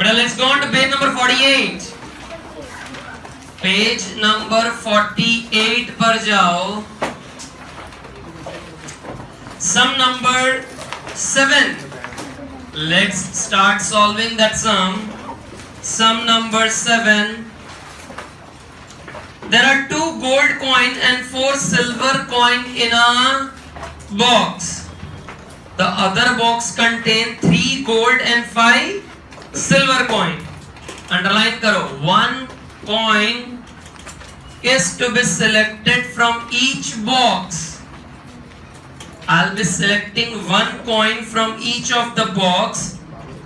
But let's go on to page number 48. Page number 48 पर जाओ. Sum number 7. Let's start solving that sum. Sum number 7. There are 2 gold coin and 4 silver coin in a box. The other box contain 3 gold and 5 silver coin. Underline करो. 1 coin is to be selected from each box. I'll be selecting 1 coin from each of the box.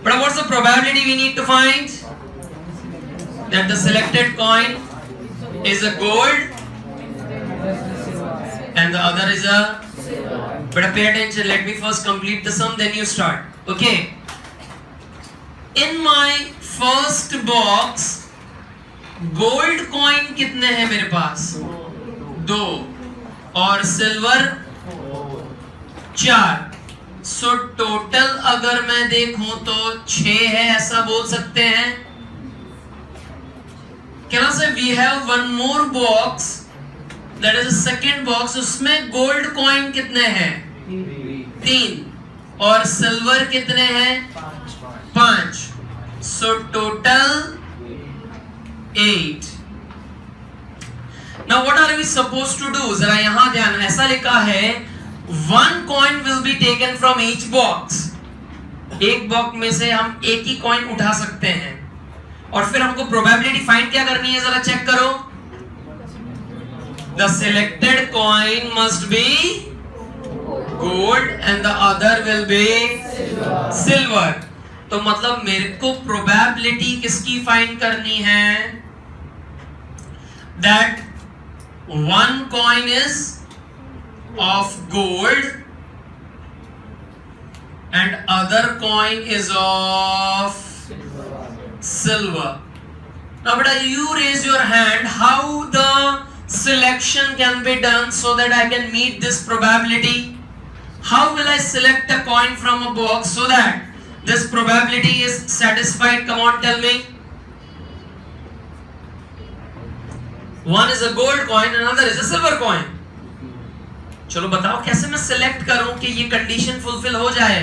But what's the probability we need to find? That the selected coin is a gold and the other is a silver. But pay attention, let me first complete the sum, then you start. Okay. In my first box, gold coin कितने हैं मेरे पास? 2 और silver 4. So total अगर मैं देखूं तो 6 है, ऐसा बोल सकते हैं. Can I say we have one more box, that is second box. उसमें गोल्ड कॉइन कितने हैं? 3 और सिल्वर कितने हैं? 5. So total 8. Now what are we supposed to do? जरा यहां ध्यान. ऐसा लिखा है 1 coin will be taken from each box. एक बॉक्स में से हम एक ही कॉइन उठा सकते हैं और फिर हमको प्रोबेबिलिटी फाइंड क्या करनी है, जरा चेक करो. The selected coin must be gold and the other will be silver. तो मतलब मेरे को प्रोबेबिलिटी किसकी फाइंड करनी है? That 1 coin is of gold and other coin is of silver. Now beta, you raise your hand. How the selection can be done so that I can meet this probability? How will I select a coin from a box so that this probability is satisfied? Come on, tell me. One is a gold coin, another is a silver coin. चलो बताओ कैसे मैं select करूं कि ये condition fulfil हो जाए.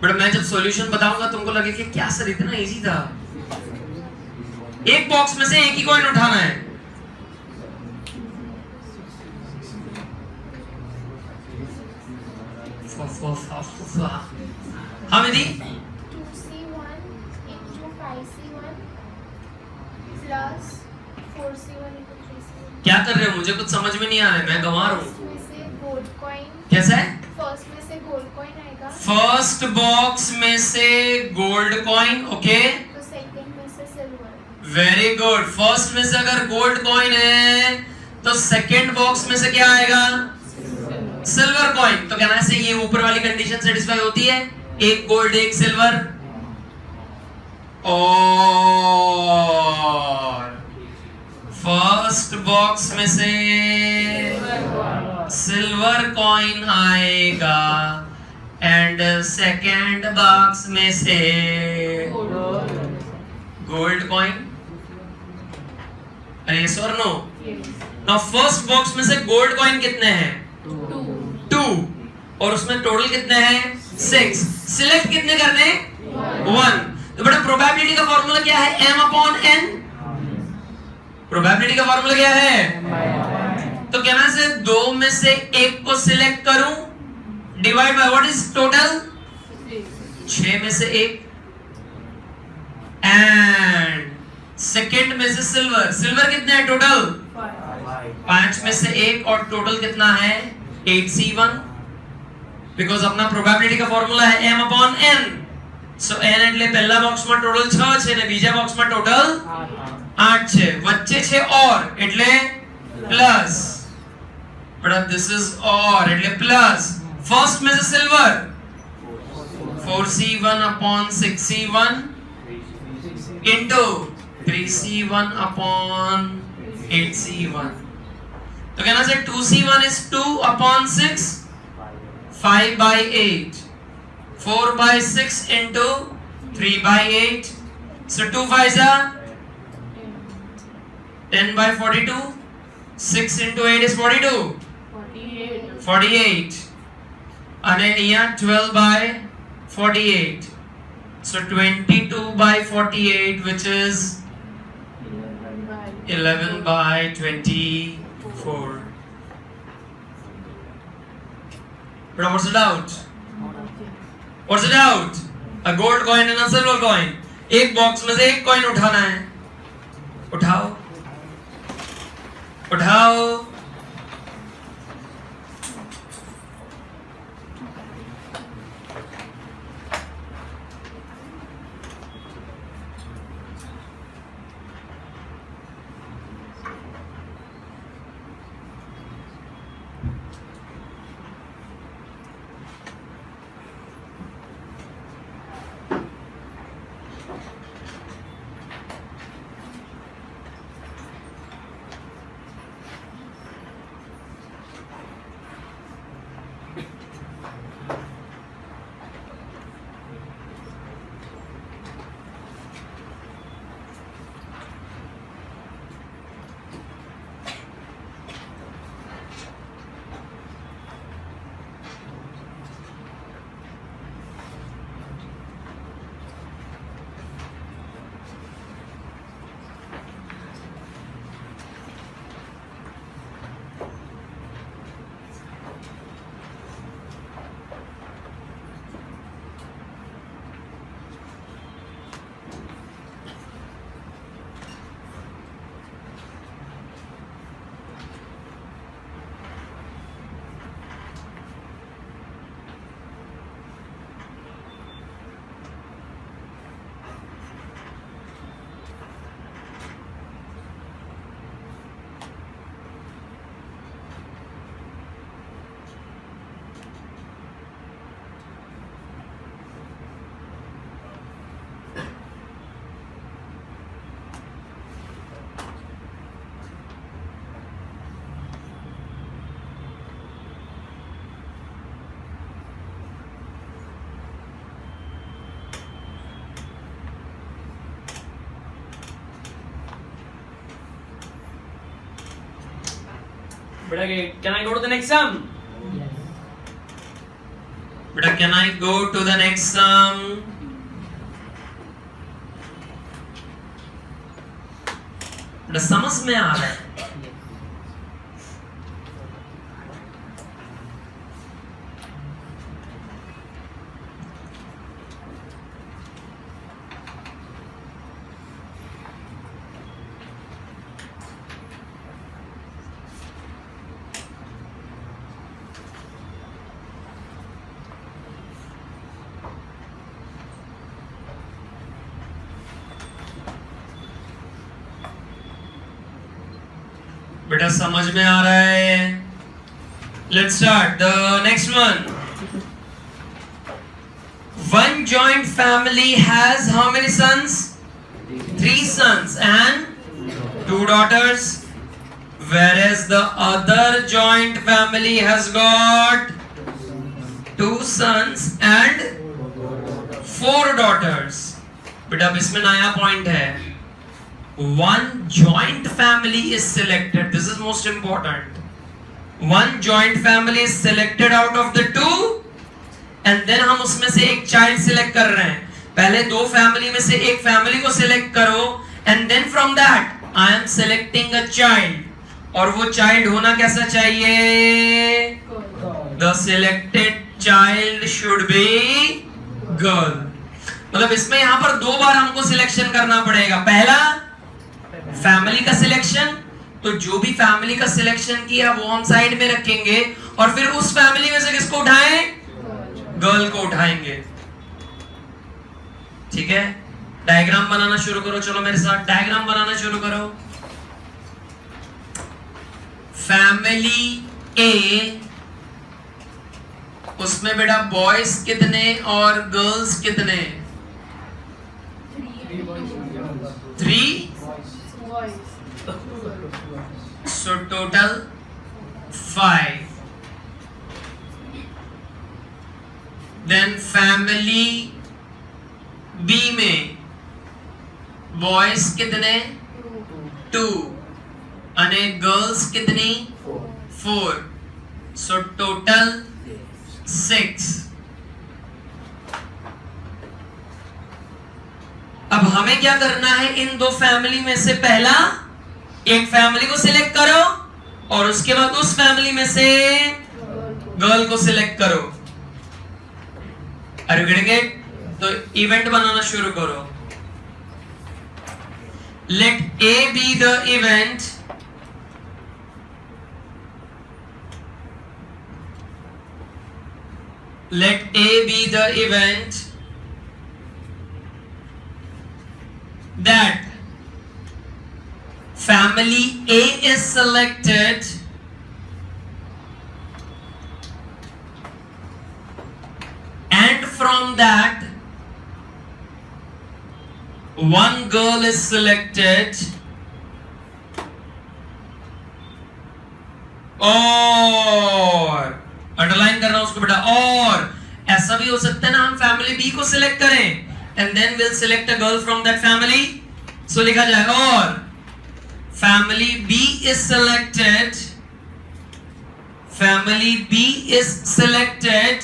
But मैं जब सॉल्यूशन बताऊंगा तुमको लगे कि क्या सर इतना इजी था. एक बॉक्स में से एक ही कॉइन उठाना है. हाँ विधि. 2C1 into 5C1 plus 4C1 into 3C1. क्या कर रहे हो? मुझे कुछ समझ में नहीं आ रहा है, मैं गंवार हूँ. फर्स्ट में से गोल्ड कॉइन. कैसा है? फर्स्ट में से गोल्ड कॉइन आएगा. फर्स्ट बॉक्स में से गोल्ड कॉइन. ओके. तो सेकंड में से सिल्वर. Very good. फर्स्ट में से अगर गोल्ड कॉइन है तो सेकंड बॉक्स में से क्या आएगा? Silver coin. तो कहना है से ये ऊपर वाली कंडीशन सेटिस्फाई होती है. एक गोल्ड एक सिल्वर. और फर्स्ट बॉक्स में से सिल्वर कॉइन आएगा एंड सेकंड बॉक्स में से गोल्ड कॉइन. अरे यस और नो? नाउ फर्स्ट बॉक्स में से गोल्ड कॉइन कितने हैं? 2 और उसमें टोटल कितने हैं? 6. सिलेक्ट कितने करने? 1. तो बेटा प्रोबेबिलिटी का फॉर्मूला क्या है? m/n. प्रोबेबिलिटी का फॉर्मूला क्या है? तो कहना से 2 में से एक को सिलेक्ट करूं, divide by what is total? 6 में से 1 एंड सेकंड में से सिल्वर. सिल्वर कितने हैं टोटल? 5 में से 1 और टोटल कितना है? 8C1. बिकॉज अपना प्रोबेबिलिटी का फॉर्मूला है m/n. सो n એટલે પહેલા બોક્સમાં ટોટલ 6 છે ને બીજા બોક્સમાં ટોટલ 8 છે. વચ્ચે છે OR એટલે plus. But this is OR એટલે પ્લસ. ફર્સ્ટ में से silver 4C1 upon 6C1 into 3C1 upon 8C1. तो कहना से 2c1 is 2 upon 6, 5 by 8, 4 by 6 into 3 by 8. So 2 5s are 10 by 42. 6 into 8 is 42. 48. And then here 12 by 48. So 22 by 48, which is 11 by 24. But what's the doubt? What's the doubt? A gold coin and a silver coin. एक box में से एक coin उठाना है. उठाओ. उठाओ. But okay, can I go to the next sum? But can I go to the next sum? बेटा समझ में आ रहा है? बेटा समझ में आ रहा है? Let's start the next one. One joint family has how many sons? 3 sons and 2 daughters. Whereas the other joint family has got 2 sons and 4 daughters. बेटा अब इसमें नया पॉइंट है. One joint family is selected. This is most important. One joint family is selected out of the 2, and then हम उसमें से एक child select कर रहे हैं. पहले 2 फैमिली में से एक फैमिली को select करो, and then from that I am selecting a child. और वो child होना कैसा चाहिए? The selected child should be girl. मतलब इसमें यहाँ पर 2 बार हमको सिलेक्शन करना पड़ेगा. पहला फैमिली का सिलेक्शन, तो जो भी फैमिली का सिलेक्शन किया वो हम साइड में रखेंगे और फिर उस फैमिली में से किसको उठाएं? गर्ल को उठाएंगे. ठीक है, डायग्राम बनाना शुरू करो. चलो मेरे साथ डायग्राम बनाना शुरू करो. फैमिली ए, उसमें बेटा बॉयज कितने और गर्ल्स कितने? 3. So total 5. Then family B में boys कितने 2 अने girls कितनी 4. So total 6. अब हमें क्या करना है, इन दो फैमिली में से पहला एक फैमिली को सिलेक्ट करो और उसके बाद उस फैमिली में से गर्ल को सिलेक्ट करो। Are you getting it? तो इवेंट बनाना शुरू करो। Let A be the event let A be the event that family A is selected and from that one girl is selected और अंडरलाइन कर रहा हूं उसको बेटा। और ऐसा भी हो सकता है ना, हम फैमिली बी को सिलेक्ट करें and then will select a girl from that family. So लिखा जाए और family B is selected, family B is selected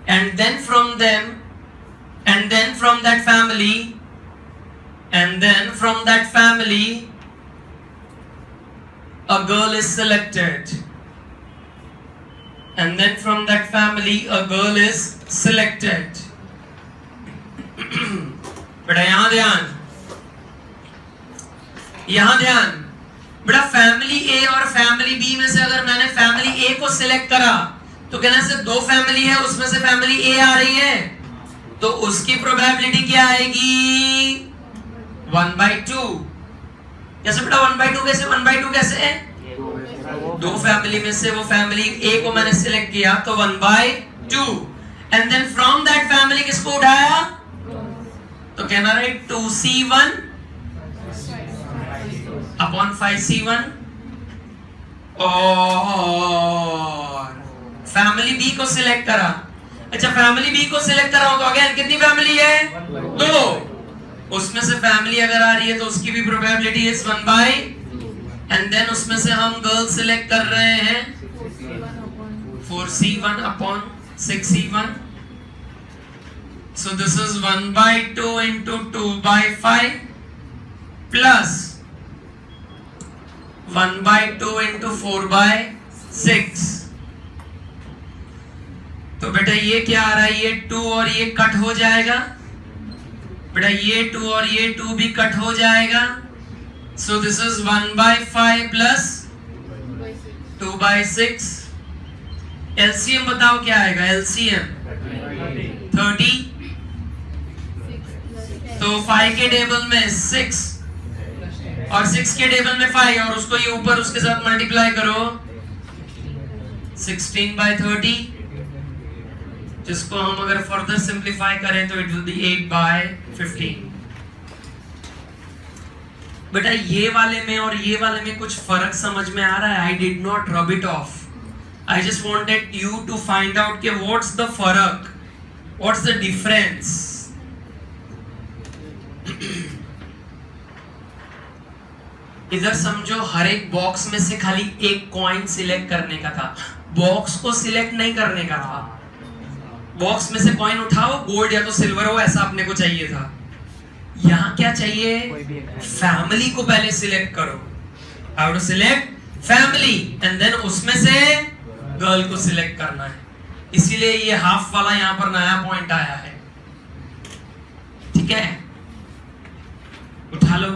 and then from them and then from that family and then from that family a girl is selected and then from that family a girl is selected. बेटा यहां ध्यान, यहां ध्यान बेटा। Family ए और family B में से अगर मैंने फैमिली ए को सिलेक्ट करा तो कहना से दो फैमिली है, उसमें से फैमिली ए आ रही है तो उसकी प्रोबेबिलिटी क्या आएगी 1/2। जैसे बेटा 1/2 कैसे, 1/2 कैसे है, दो फैमिली में से वो फैमिली ए को मैंने सिलेक्ट किया तो 1/2 and then from that family किसको उठाया, तो कहना रहे 2C1 अपॉन 5C1 और फैमिली बी को सिलेक्ट करा। अच्छा फैमिली बी को सिलेक्ट करा हो तो अगेन कितनी फैमिली है, दो, उसमें से फैमिली अगर आ रही है तो उसकी भी प्रोबेबिलिटी इज 1/, एंड देन उसमें से हम गर्ल सिलेक्ट कर रहे हैं 4C1 upon 6C1। So this is 1/2 into 2/5 plus 1/2 into 4/6। तो बेटा ये क्या आ रहा है, ये 2 और ये कट हो जाएगा बेटा, ये 2 और ये 2 भी कट हो जाएगा। So this is 1/5 plus 2/6। LCM बताओ क्या आएगा, LCM 30। तो 5 के टेबल में 6 और 6 के टेबल में 5 और उसको ये ऊपर उसके साथ मल्टीप्लाई करो 16/30, जिसको हम अगर फर्दर सिंप्लीफाई करें तो इट विल बी 8/15। बेटा ये वाले में और ये वाले में कुछ फर्क समझ में आ रहा है? I did not rub it off, I just wanted you to find out के व्हाट्स द फर्क, व्हाट्स द डिफरेंस। इधर समझो हर एक बॉक्स में से खाली एक कॉइन सिलेक्ट करने का था, बॉक्स को सिलेक्ट नहीं करने का था। बॉक्स में से कॉइन उठाओ, गोल्ड या तो सिल्वर हो, ऐसा अपने को चाहिए था। यहाँ क्या चाहिए, फैमिली को पहले सिलेक्ट करो, how to select family and then उसमें से गर्ल को सिलेक्ट करना है। इसीलिए ये हाफ वाला यहाँ पर नया पॉइंट आया है, ठीक है, उठा लो।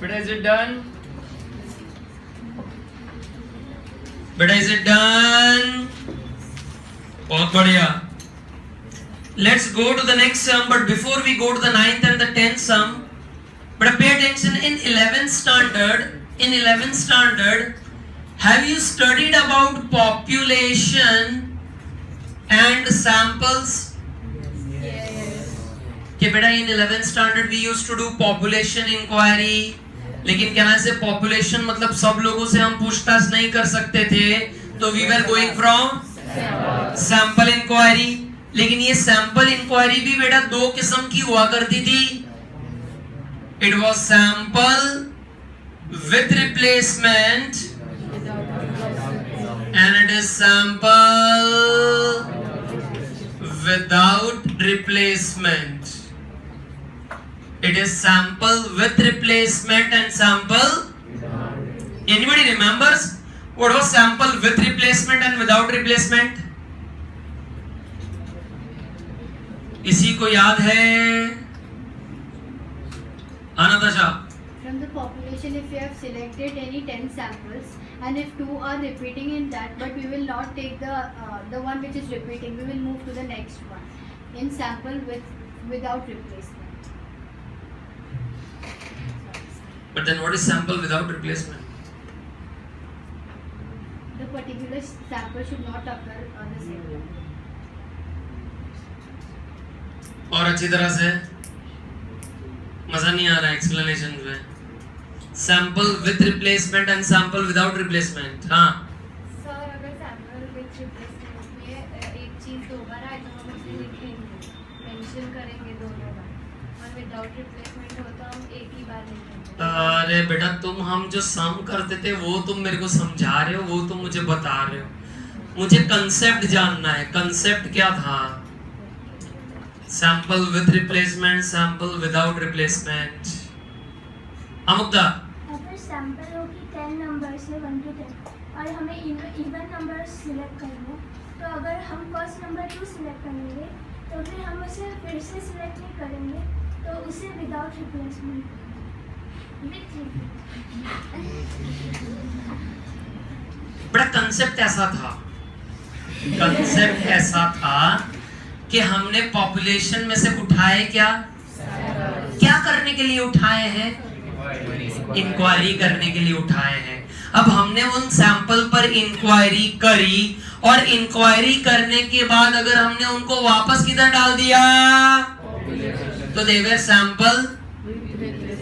But is it done? बेटा इज इट डन? बहुत बढ़िया. Let's go to the next sum, but before we go to the 9th and the 10th sum, but pay attention in 11th standard. In 11th standard, have you studied about population and samples? Yes. कि बेटा in 11th standard we used to do population inquiry. लेकिन क्या से population मतलब सब लोगों से हम पूछताछ नहीं कर सकते थे, तो we were going from sample inquiry. लेकिन ये सैंपल इंक्वायरी भी बेटा दो किस्म की हुआ करती थी. It was sample with replacement and it is sample without replacement. It is sample with replacement and sample. Anybody remembers what was sample with replacement and without replacement? किसी को याद है? अनाताशा. From the population, if you have selected any 10 samples and if 2 are repeating in that, but we will not take the one which is repeating, we will move to the next one in sample without replacement. But then what is sample without replacement? The particular sample should not occur on the same one. और अच्छी तरह से मजा नहीं आ रहा explanation में. Sample with replacement and sample without replacement. हाँ sir अगर सैंपल विथ रिप्लेसमेंट में एक चीज दो बार आए तो हम उसे लिखेंगे, मेंशन करेंगे दोनों बार, और विदाउट रिप्लेसमेंट हो तो हम एक ही बार लिखेंगे. अरे बेटा तुम हम जो सम करते थे वो तुम मेरे को समझा रहे हो, वो तुम मुझे बता रहे हो. मुझे कंसेप्ट जानना है. कंसेप्ट क्या था? Sample with replacement, sample without replacement. अमुक्ता. अगर सैंपल होगी 10 नंबर से 1 to 10 और हमें इवन नंबर सिलेक्ट करना है, तो अगर हम फर्स्ट नंबर 2 सिलेक्ट करेंगे तो फिर हम उसे फिर से सिलेक्ट नहीं करेंगे, तो उसे विदाउट रिप्लेसमेंट बड़ा कंसेप्ट ऐसा था. कंसेप्ट ऐसा था कि हमने पॉपुलेशन में से उठाए क्या करने के लिए उठाए हैं? इंक्वायरी करने के लिए उठाए हैं. अब हमने उन सैंपल पर इंक्वायरी करी और इंक्वायरी करने के बाद अगर हमने उनको वापस किधर डाल दिया तो दे वर सैंपल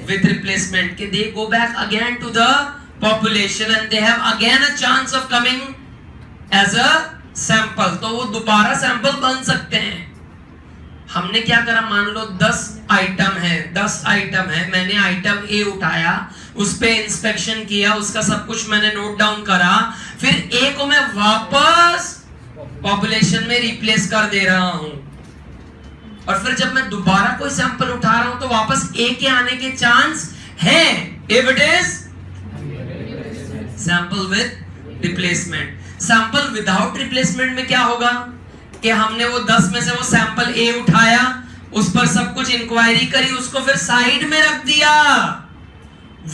with replacement. कि they go back again to the population and they have again a chance of coming as a sample. तो वो दोबारा सैंपल बन सकते हैं. हमने क्या करा, मान लो 10 आइटम है, मैंने आइटम ए उठाया, उस पे इंस्पेक्शन किया, उसका सब कुछ मैंने नोट डाउन करा, फिर ए को मैं वापस पॉपुलेशन में रिप्लेस कर दे रहा हूं. और फिर जब मैं दोबारा कोई सैंपल उठा रहा हूं तो वापस ए के आने के चांस हैं if it is sample with replacement. Sample without replacement में क्या होगा कि हमने वो 10 में से वो सैंपल ए उठाया, उस पर सब कुछ इंक्वायरी करी, उसको फिर साइड में रख दिया,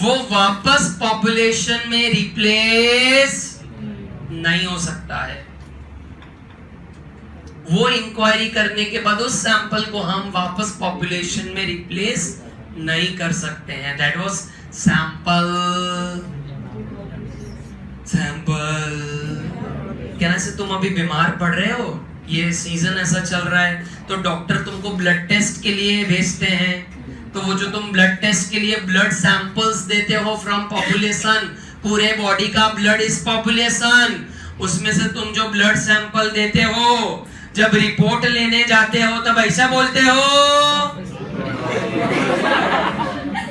वो वापस पॉपुलेशन में रिप्लेस नहीं हो सकता है. वो इंक्वायरी करने के बाद उस सैंपल को हम वापस पॉपुलेशन में रिप्लेस नहीं कर सकते हैं. That was sample. क्या से तुम अभी बीमार पड़ रहे हो, ये सीजन ऐसा चल रहा है, तो डॉक्टर तुमको ब्लड टेस्ट के लिए भेजते हैं, तो वो जो तुम ब्लड टेस्ट के लिए ब्लड सैंपल्स देते हो फ्रॉम पॉपुलेशन, पूरे बॉडी का ब्लड इज पॉपुलेशन, उसमें से तुम जो ब्लड सैंपल देते हो, जब रिपोर्ट लेने जाते हो तब ऐसा बोलते हो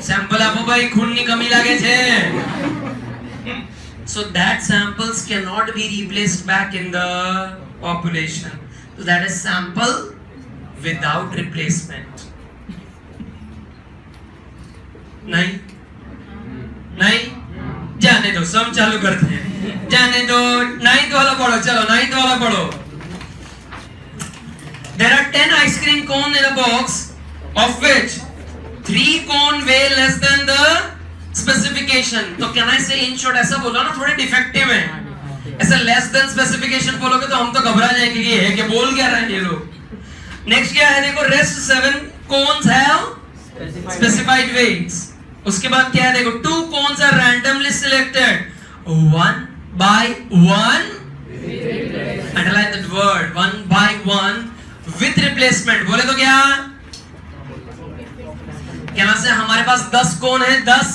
सैंपल आपो भाई खून ની કમી લાગે છે. So that samples cannot be replaced back in the population. So that is sample without replacement. नहीं जाने दो, सम चालू करते हैं. जाने दो. 9th वाला पढ़ो, चलो 9th वाला पढ़ो. There are 10 ice cream cones in a box, of which 3 cones weigh less than the specification, तो कहना इसे इन शॉर्ट ऐसा बोलो ना, थोड़े डिफेक्टिव है। ऐसा लेस देन स्पेसिफिकेशन बोलोगे तो हम तो घबरा जाएंगे कि ये है कि बोल क्या रहे हैं ये लोग। नेक्स्ट क्या है देखो, rest 7 cones have specified weights. उसके बाद क्या है देखो, 2 cones are randomly selected 1 by 1, underline that word, 1 by 1 with replacement. बोले तो क्या कहना से हमारे पास 10 कोन है, 10।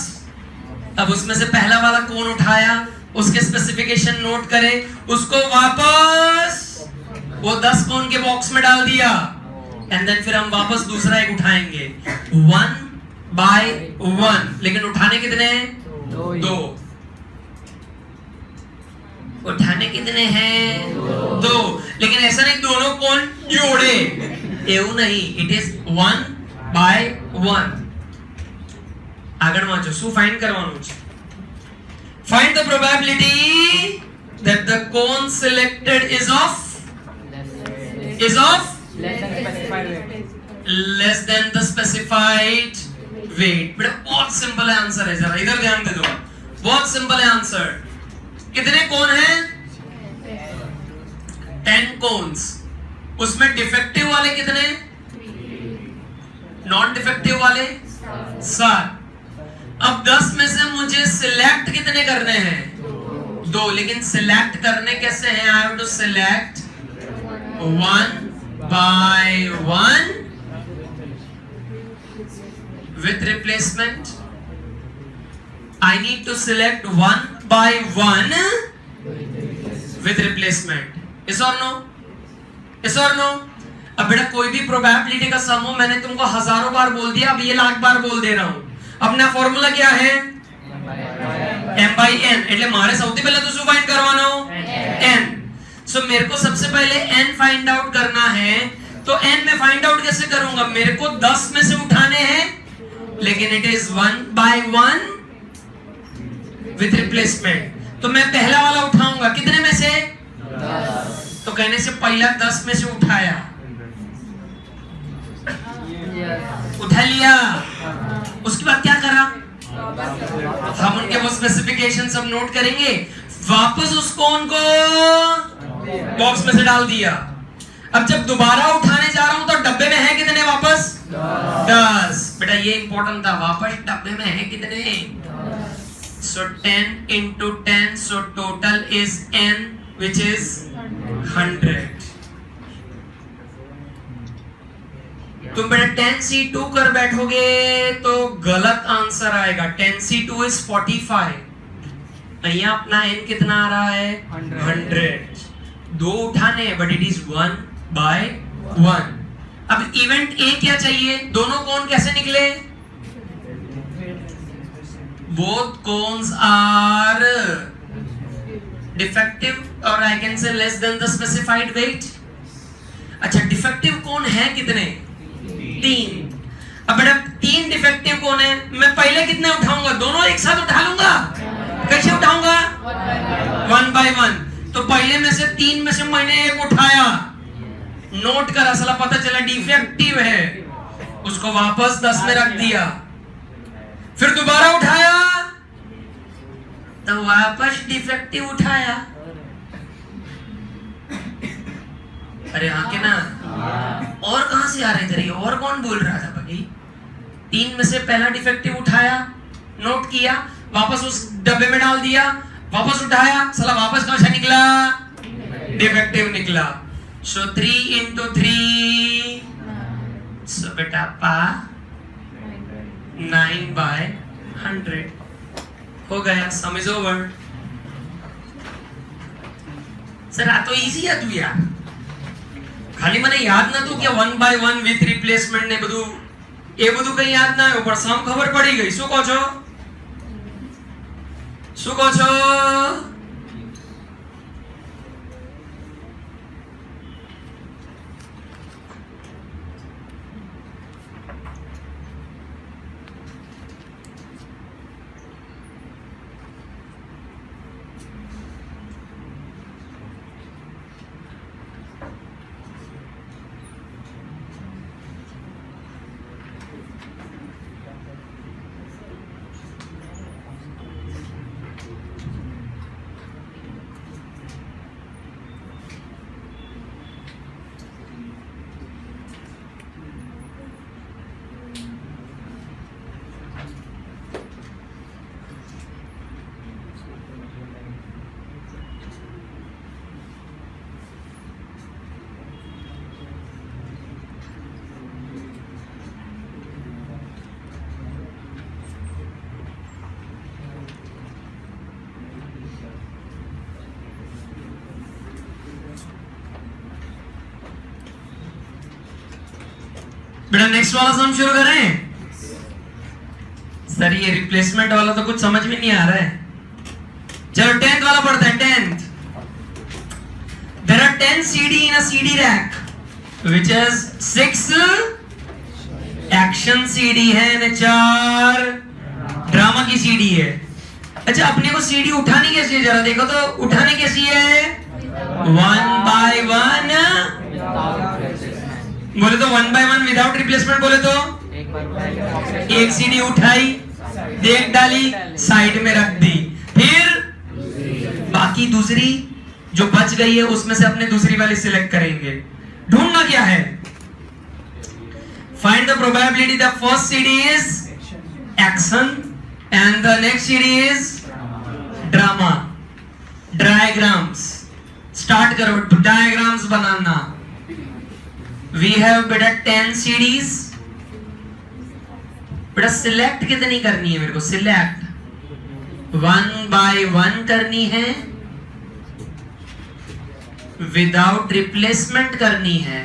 अब उसमें से पहला वाला कोन उठाया, उसके स्पेसिफिकेशन नोट करें, उसको वापस वो 10 कोन के बॉक्स में डाल दिया, एंड देन फिर हम वापस दूसरा एक उठाएंगे 1 by 1। लेकिन उठाने कितने हैं? 2। उठाने कितने हैं? 2। लेकिन ऐसा नहीं दोनों कोन जोड़े, एवं नहीं, इट इज 1 by 1। આગળ વાંચો, શું ફાઇન્ડ કરવાનું છે? Find the probability that the cone selected is of less than the specified weight। बेटा बहुत सिंपल है आंसर है, जरा इधर ध्यान दे दो, बहुत सिंपल है आंसर। कितने कोन हैं? 10 कोन्स। उसमें डिफेक्टिव वाले कितने? नॉन डिफेक्टिव वाले 7। अब 10 में से मुझे सिलेक्ट कितने करने हैं? 2। लेकिन सिलेक्ट करने कैसे हैं? I have to select 1 by 1 with replacement। I need to select 1 by 1 with replacement। Yes or no? Yes or no? अब बेटा कोई भी प्रोबेबिलिटी का सम हो, मैंने तुमको हजारों बार बोल दिया, अब ये लाख बार बोल दे रहा हूं। अपना फॉर्मूला क्या है? m by n। એટલે મારે સૌથી પહેલા તો શું ફાઇન્ડ કરવાનો? n। सो मेरे को सबसे पहले n फाइंड आउट करना है, तो n में फाइंड आउट कैसे करूंगा? मेरे को 10 में से उठाने हैं, लेकिन it is 1 by 1 with replacement. तो मैं पहला वाला उठाऊंगा, कितने में से? 10। तो कहने से पहला 10 में से उठाया, उठा लिया, उसके बाद क्या करा? हम उनके वो स्पेसिफिकेशन सब नोट करेंगे, वापस उस कोन को बॉक्स में से डाल दिया। अब जब दोबारा उठाने जा रहा हूं तो डब्बे में है कितने वापस? 10। बेटा ये इंपॉर्टेंट था, वापस डब्बे में है कितने? सो 10 into 10, so total is n which is 100। तुम बेटा 10c2 कर बैठोगे तो गलत आंसर आएगा। 10c2 is 45। यहाँ अपना n कितना आ रहा है? 100। 2 उठाने हैं, बट इट इज 1 by 1। अब इवेंट ए क्या चाहिए? दोनों कोन कैसे निकले? बोथ कोन्स आर डिफेक्टिव, और I can say less than the specified weight. अच्छा, डिफेक्टिव कोन है कितने? 3। अब बेटा 3 डिफेक्टिव कोन है, मैं पहले कितने उठाऊंगा? दोनों एक साथ उठा लूंगा। कैसे उठाऊंगा? 1 by 1। तो पहले में से 3 में से मैंने एक उठाया, नोट करा, साला पता चला डिफेक्टिव है, उसको वापस 10 में रख दिया। फिर दोबारा उठाया तो वापस डिफेक्टिव उठाया। अरे हाँ के ना, और कहां से आ रहे थे? और कौन बोल रहा था भाई? 3 में से पहला डिफेक्टिव उठाया, नोट किया, वापस उस डब्बे में डाल दिया, वापस उठाया, साला वापस कहां से निकला? डिफेक्टिव निकला। सो 3 into 3, सो बेटा पा 9 by 100 हो गया। सम इज ओवर। सर आ तो इजी है तू यार, खाली મને યાદ નતું કે 1 by 1 વિથ રિપ્લેસમેન્ટ ને બધું, એ બધું કઈ યાદ ના આવ્યું, પણ સમ ખબર પડી ગઈ। શું કહો છો? શું કહો છો? बेटा नेक्स्ट वाला सम शुरू करें। सर ये रिप्लेसमेंट वाला तो कुछ समझ में नहीं आ रहा है। चलो 10th वाला पढ़ते हैं। 10th, there are 10 CD in a CD rack which has 6 action CD है न 4 ड्रामा की CD है। अच्छा अपने को CD उठानी कैसी है जरा देखो तो, उठानी कैसी है? 1 by 1 बोले तो 1 by 1 विदाउट रिप्लेसमेंट बोले तो एक CD उठाई, देख डाली, साइड में रख दी, फिर बाकी दूसरी जो बच गई है उसमें से अपने दूसरी वाली सिलेक्ट करेंगे। ढूंढना क्या है? Find the probability the first CD is action and the next CD is drama. Diagrams start करो, डायग्राम्स बनाना। We have बेटा 10 CDs। बेटा सिलेक्ट कितनी करनी है मेरे को? सिलेक्ट 1 by 1 करनी है, विदाउट रिप्लेसमेंट करनी है।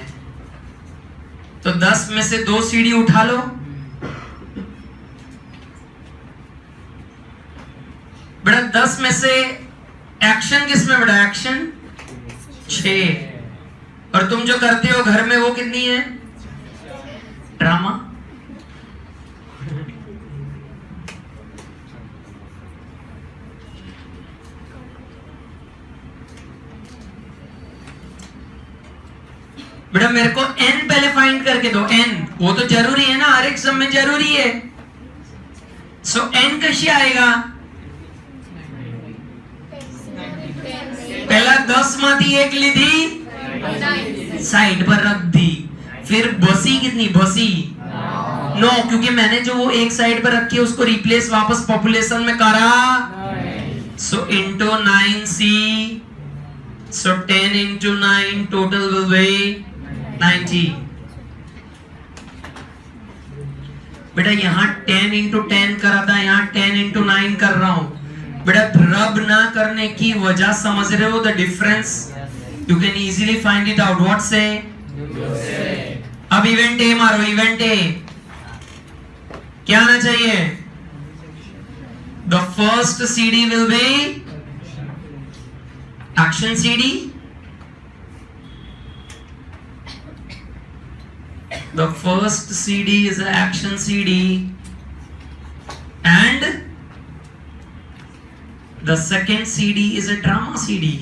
तो 10 में से 2 CD उठा लो। बेटा 10 में से एक्शन किसमें बेटा? एक्शन 6, और तुम जो करते हो घर में वो कितनी है? ड्रामा। बेटा मेरे को n पहले फाइंड करके दो। n वो तो जरूरी है ना, हर एक सम में जरूरी है। सो n कैसे आएगा? पहला 10 माती 1 लीधी, साइड पर रख दी, फिर बसी कितनी? बसी 9, क्योंकि मैंने जो वो एक साइड पर रखी है उसको रिप्लेस वापस पॉपुलेशन में करा। So into 9C, so 10 into 9 total will be 90। बेटा यहाँ 10 इंटू 10 करा था, यहाँ 10 इंटू 9 कर रहा हूं। बेटा रब ना करने की वजह समझ रहे हो? The difference you can easily find it out. What से? अब इवेंट ए मारो, इवेंट ए क्या आना चाहिए? The first CD will be action CD, the first CD is an action CD and the second CD is a drama CD.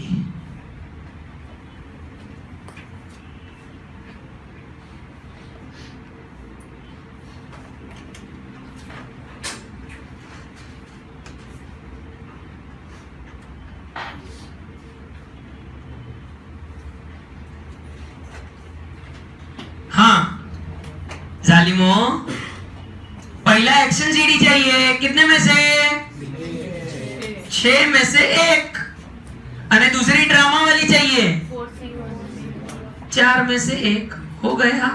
हाँ जालिमो, पहला action CD चाहिए कितने में से? 6 में से 1, और दूसरी ड्रामा वाली चाहिए 4 में से 1। हो गया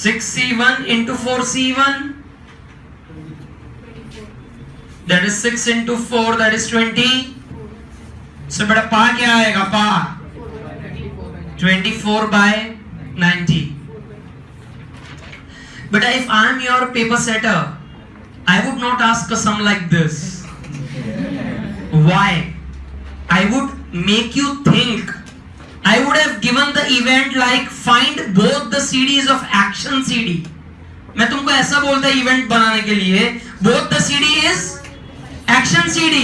6C1 into 4C1, that is 6 into 4, that is 20। so बेटा पा क्या आएगा? पा 24 by 90। But if I am your paper setter, I would not ask a sum like this. Why? I would make you think. I would have given the event like find both the CDs of action CD. मैं तुमको ऐसा बोलता event बनाने के लिए, both the CD is action CD।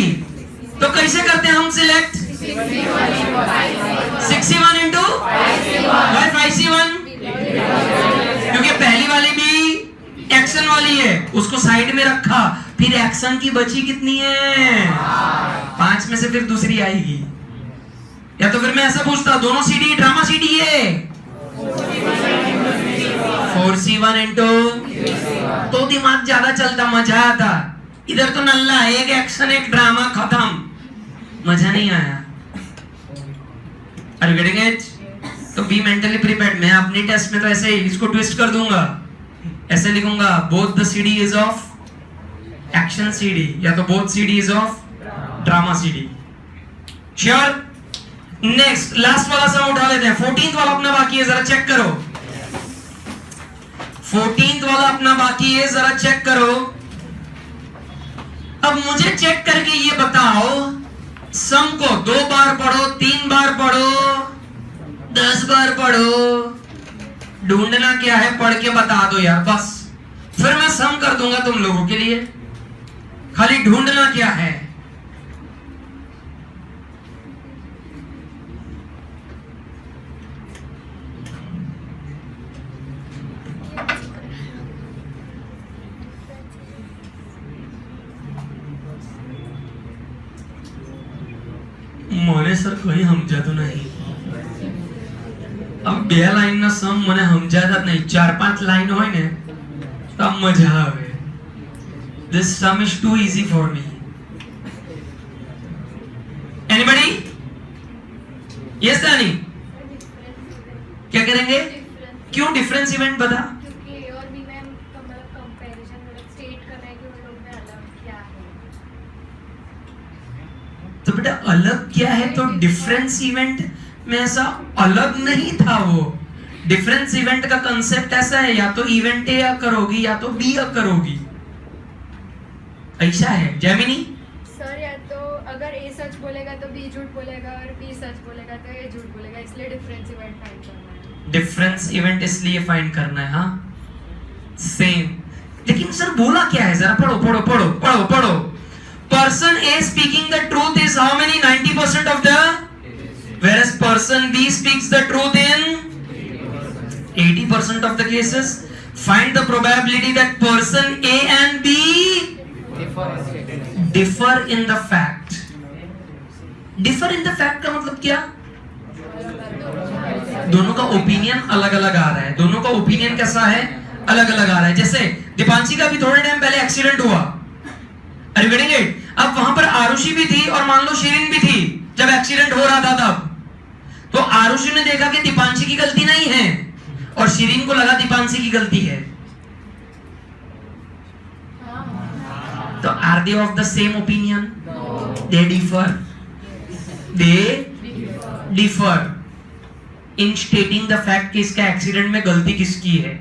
तो कैसे करते हैं हम सिलेक्ट? 6C1 into 5C1, क्योंकि पहली वाली भी एक्शन वाली है, उसको साइड में रखा, फिर एक्शन की बची कितनी है? 5 में से फिर दूसरी आएगी। या तो फिर मैं ऐसा पूछता दोनों CD ड्रामा CD है, 4C1 into, तो दिमाग ज्यादा चलता, मजा आता। इधर तो नल्ला, एक एक्शन एक ड्रामा, खत्म, मजा नहीं आया। Are you getting it? तो बी मेंटली प्रिपेयर्ड। मैं अपनी टेस्ट में तो ऐसे ही इसको ट्विस्ट कर दूंगा, ऐसे लिखूंगा both the CD is of action CD, या तो both CD is of drama CD। Sure? Next last वाला सम उठा लेते हैं। 14th वाला अपना बाकी है, जरा चेक करो। 14th वाला अपना बाकी है, जरा चेक करो। अब मुझे चेक करके ये बताओ, सम को 2 बार पढ़ो, 3 बार पढ़ो, 10 बार पढ़ो, ढूंढना क्या है पढ़ के बता दो यार बस, फिर मैं सम कर दूंगा तुम लोगों के लिए। खाली ढूंढना क्या है। મને સર કઈ સમજાતું નહીં। अब 2 લાઈન ના સમ મને સમજાતા જ નહીં, 4-5 લાઈન હોય ને તો મજા આવે। This sum is too easy for me. Anybody? Yes Dani? क्या करेंगे? क्यों डिफरेंस इवेंट बता? क्योंकि A और B में मतलब कंपैरिजन मतलब स्टेट कर रहे हैं कि उन लोग में अलग क्या है। तो बेटा अलग क्या है, तो डिफरेंस इवेंट में ऐसा अलग नहीं था वो। डिफरेंस इवेंट का कंसेप्ट ऐसा है, या तो इवेंट ए करोगी या तो बी करोगी, ऐसा है। जैमिनी सर या तो अगर A सच बोलेगा तो B झूठ बोलेगा और B सच बोलेगा तो A झूठ बोलेगा, इसलिए डिफरेंस इवेंट फाइंड करना है। डिफरेंस इवेंट इसलिए फाइंड करना है। हाँ सेम, लेकिन सर बोला क्या है, जरा पढ़ो पढ़ो पढ़ो पढ़ो पढ़ो। Person A speaking the truth is how many? 90% of the, whereas person B speaks the truth in 80% of the cases. Find the probability that person A and B differ in the fact. Differ in the fact का मतलब क्या? दोनों का opinion अलग अलग आ रहा है। दोनों का ओपिनियन कैसा है? अलग अलग आ रहा है। जैसे दीपांशी का भी थोड़े टाइम पहले एक्सीडेंट हुआ, Are you getting it? अब वहां पर आरुषि भी थी और मान लो शिरीन भी थी जब एक्सीडेंट हो रहा था तब। तो आरुषि ने देखा कि दीपांशी की गलती नहीं है और शिरीन को लगा दीपांशी की गलती है। तो are they of the same opinion? They differ. They differ in stating the fact कि इसका एक्सीडेंट में गलती किसकी है।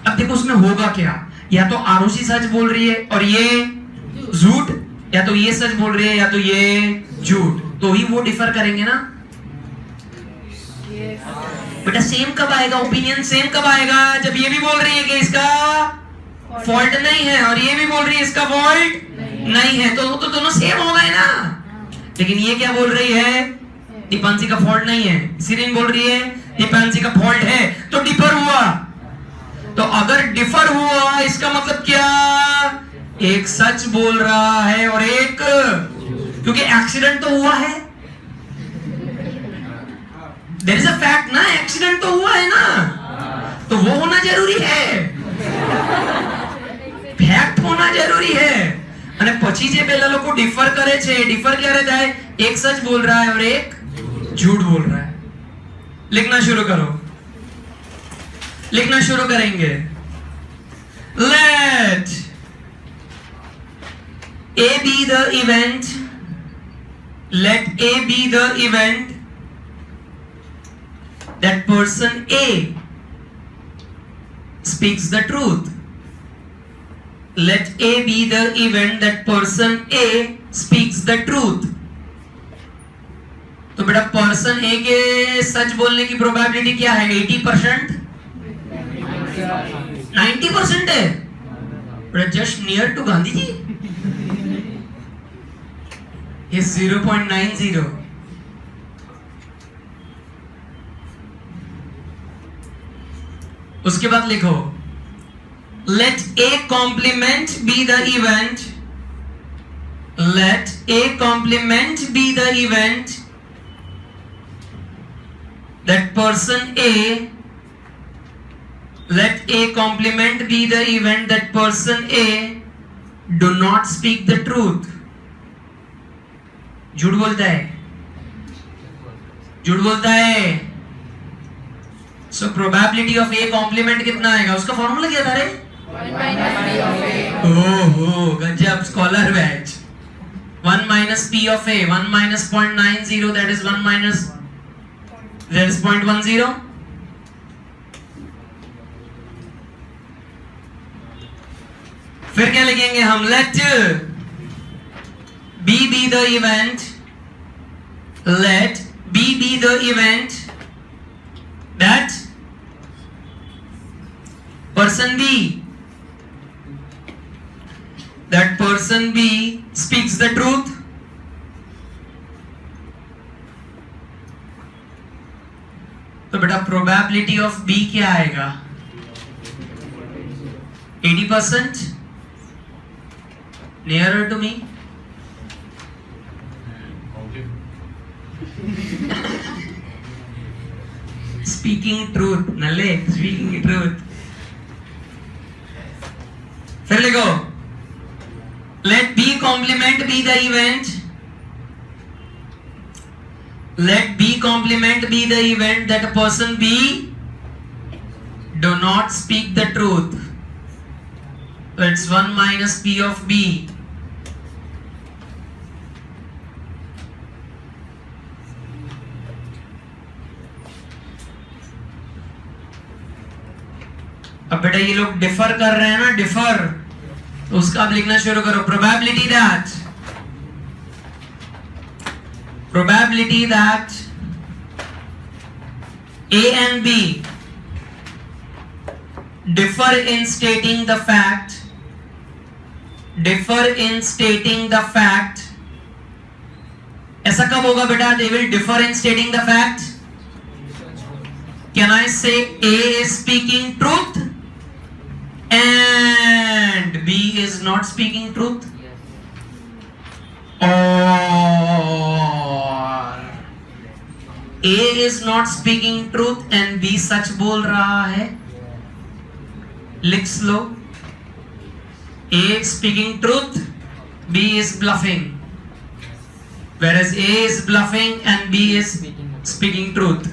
अब देखो उसमें होगा क्या, या तो आरुषि सच बोल रही है और ये झूठ, या तो ये सच बोल रही है या तो ये झूठ, तो ही वो डिफर करेंगे ना। बेटा सेम कब आएगा ओपिनियन? सेम कब आएगा? जब ये भी बोल रही है कि इसका फॉल्ट नहीं है और ये भी बोल रही है इसका फॉल्ट नहीं है, तो दोनों सेम हो गए ना। लेकिन ये क्या बोल रही है? दीपांशी का फॉल्ट नहीं है, शिरीन बोल रही है दीपांशी का फॉल्ट है, तो डिफर हुआ। तो अगर डिफर हुआ इसका मतलब क्या? एक सच बोल रहा है और एक, क्योंकि एक्सीडेंट तो हुआ है, देयर इज अ फैक्ट ना, एक्सीडेंट तो हुआ है ना, तो वो होना जरूरी है, फैक्ट होना जरूरी है। અને પછી જે પેલા લોકો ડિફર કરે છે, ડિફર ક્યારે થાય? એક સચ બોલ रहा है और एक झूठ बोल रहा है। लिखना शुरू करो, लिखना शुरू करेंगे। Let A be the event, let A be the event that person A speaks the truth. Let A be the event that person A speaks the truth. तो बेटा पर्सन ए के सच बोलने की प्रोबेबिलिटी क्या है? 80%, 90% है। बेटा just near to Gandhi ji is 0.90। उसके बाद लिखो let A complement be the event, let A complement be the event that person A, let A complement be the event that person A do not speak the truth। झूठ बोलता है, झूठ बोलता है। So probability of A complement कितना आएगा? उसका formula क्या था रे? 1 minus P of A। ओहो गजब, scholar batch. 1 minus P of A, 1 minus 0.90, that is 1 minus, that is 0.10। फिर क्या लिखेंगे हम? Let B be the event, let B be the event that person B, that person B speaks the truth. तो बेटा probability of B क्या आएगा? 80%? Nearer to me? Speaking truth, नल्ले, speaking truth. फिर लिखो, let B complement be the event. Let B complement be the event that a person B do not speak the truth. So it's 1 minus P of B. अब बेटा ये लोग differ कर रहे हैं ना, डिफर, तो उसका अब लिखना शुरू करो. Probability that A and B differ in stating the fact, ऐसा कब होगा बेटा? They will differ in stating the fact. Can I say A is speaking truth and B is not speaking truth? Or A is not speaking truth and B सच बोल रहा है? लिख लो. A is speaking truth, B is bluffing. Whereas A is bluffing and B is speaking truth.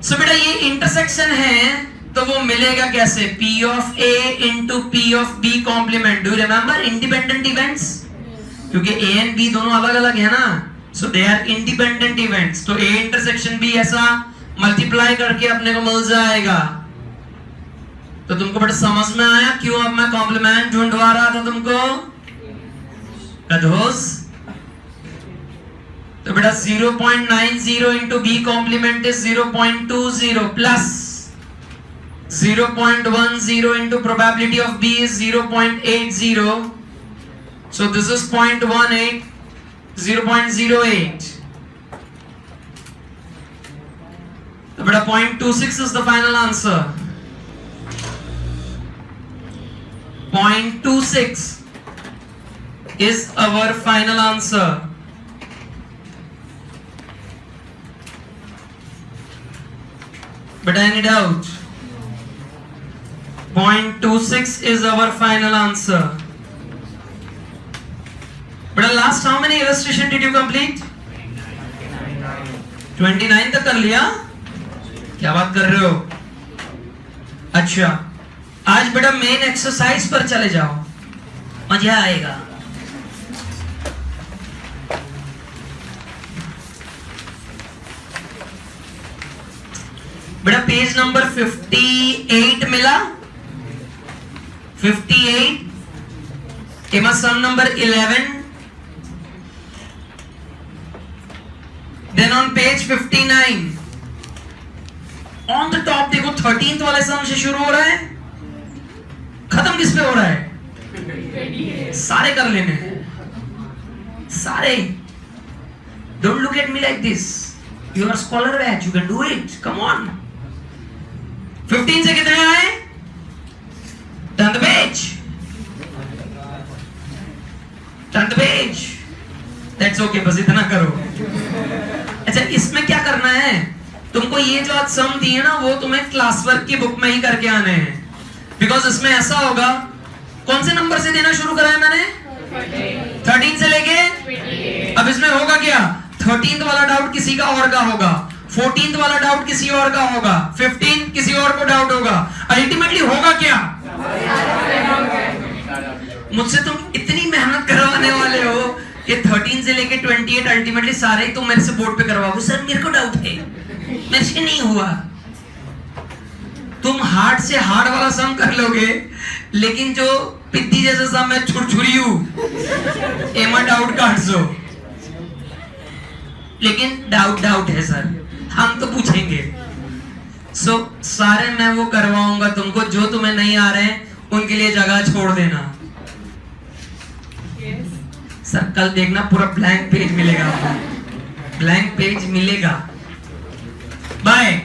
So बेटा ये intersection है, तो वो मिलेगा कैसे? P of A into P of B complement. Do you remember independent events? क्योंकि A and B दोनों अलग अलग है ना, so they are independent events. तो A intersection B ऐसा मल्टीप्लाई करके अपने को मिल जाएगा. तो तुमको बेटा समझ में आया क्यों अब मैं कॉम्प्लीमेंट ढूंढवा रहा था तुमको? गधोस. तो बेटा 0.90 into B complement is 0.20 plus 0.10 into probability of B is 0.80. So this is 0.18, 0.08. So beta 0.26 is the final answer. 0.26 is our final answer. But any doubt? 0.26 is our final answer. But last how many illustration did you complete? 29 तक कर लिया? क्या बात कर रहे हो? अच्छा, आज बेटा मेन एक्सरसाइज पर चले जाओ, मजा आएगा. बेटा पेज नंबर 58 मिला. 58 एमा sum number 11. Then on page 59 on the top देखो 13th वाले सम से शुरू हो रहा है, खत्म किस पे हो रहा है? सारे कर लेने हैं, सारे. Don't look at me like this, you are scholar batch, you can do it, come on. 15 से कितने आए? Turn the page. Turn the page. That's okay, बस इतना करो. अच्छा, इसमें क्या करना है? तुमको ये जो आज सम दिए ना, वो तुम्हें क्लास वर्क की बुक में ही करके आने हैं. बिकॉज इसमें ऐसा होगा, कौन से नंबर से देना शुरू करा है मैंने? 13 से लेके. अब इसमें होगा क्या? 13th वाला डाउट किसी का और का होगा, 14th वाला डाउट किसी और का होगा, 15 किसी और को डाउट होगा. अल्टीमेटली होगा क्या? मुझसे तुम इतनी मेहनत करवाने वाले हो कि 13 से लेके 28 अल्टीमेटली सारे ही तुम मेरे से बोर्ड पे करवाओगे. सर मेरे को डाउट है, मेरे से नहीं हुआ. तुम हार्ड से हार्ड वाला सम कर लोगे, लेकिन जो पिद्दी जैसा सा मैं छुरछुरी हूं एमा डाउट काट सो, लेकिन डाउट है सर, हम तो पूछेंगे। सो सारे मैं वो करवाऊंगा तुमको, जो तुम्हें नहीं आ रहे हैं उनके लिए जगह छोड़ देना। सर कल देखना पूरा ब्लैंक पेज मिलेगा आपको, ब्लैंक पेज मिलेगा। बाय।